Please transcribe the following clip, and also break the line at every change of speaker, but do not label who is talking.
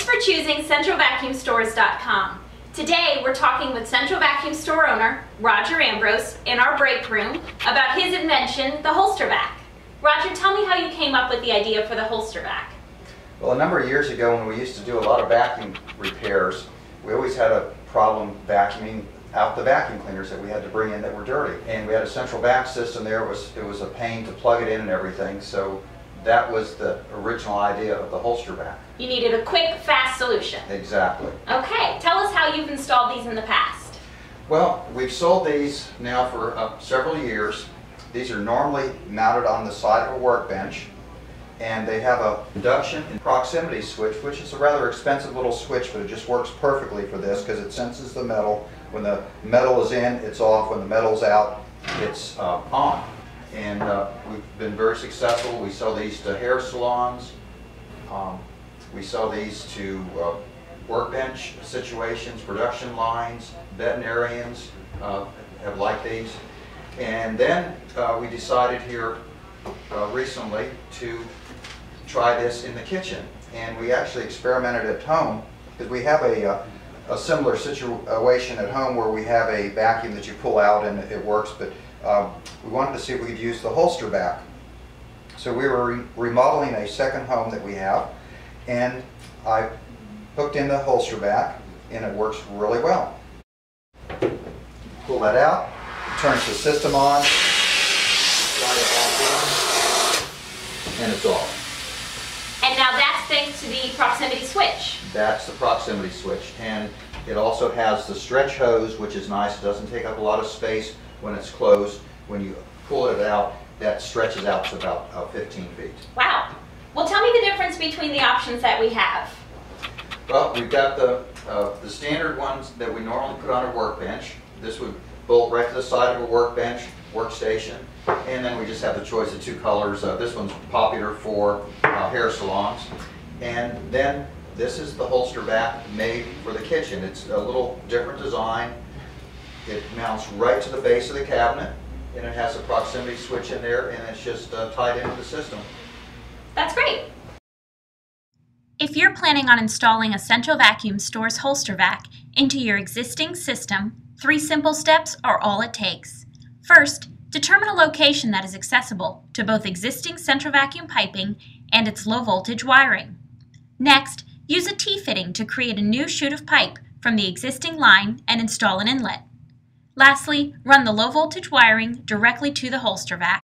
for choosing CentralVacuumStores.com. Today we're talking with Central Vacuum Store owner Roger Ambrose in our break room about his invention, the HolsterVac. Roger, tell me how you came up with the idea for the HolsterVac.
Well, a number of years ago when we used to do a lot of vacuum repairs, we always had a problem vacuuming out the vacuum cleaners that we had to bring in that were dirty. And we had a central vac system there. It was a pain to plug it in and everything. So that was the original idea of the HolsterVac.
You needed a quick, fast solution.
Exactly.
Okay, tell us how you've installed these in the past.
Well, we've sold these now for several years. These are normally mounted on the side of a workbench, and they have a induction and proximity switch, which is a rather expensive little switch, but it just works perfectly for this because it senses the metal. When the metal is in, it's off. When the metal's out, it's on. And we've been very successful. We sell these to hair salons. We sell these to workbench situations, production lines, veterinarians have liked these. And then we decided here recently to try this in the kitchen. And we actually experimented at home because we have a similar situation at home where we have a vacuum that you pull out and it works, but we wanted to see if we could use the HolsterVac. So we were remodeling a second home that we have, and I hooked in the HolsterVac, and it works really well. Pull that out, it turns the system on, slide it back in, and it's off.
And now that's thanks to the proximity switch.
That's the proximity switch, and it also has the stretch hose, which is nice. It doesn't take up a lot of space when it's closed. When you pull it out, that stretches out to about 15 feet.
Wow. Well, tell me the difference between the options that we have.
Well, we've got the standard ones that we normally put on a workbench. This would bolt right to the side of a workbench, workstation, and then we just have the choice of two colors. This one's popular for hair salons. And then this is the HolsterVac made for the kitchen. It's a little different design. It mounts right to the base of the cabinet, and it has a proximity switch in there, and it's just tied into the system.
That's great. If you're planning on installing a Central Vacuum Store's HolsterVac into your existing system, 3 simple steps are all it takes. First, determine a location that is accessible to both existing central vacuum piping and its low voltage wiring. Next, use a T-fitting to create a new chute of pipe from the existing line and install an inlet. Lastly, run the low voltage wiring directly to the HolsterVac.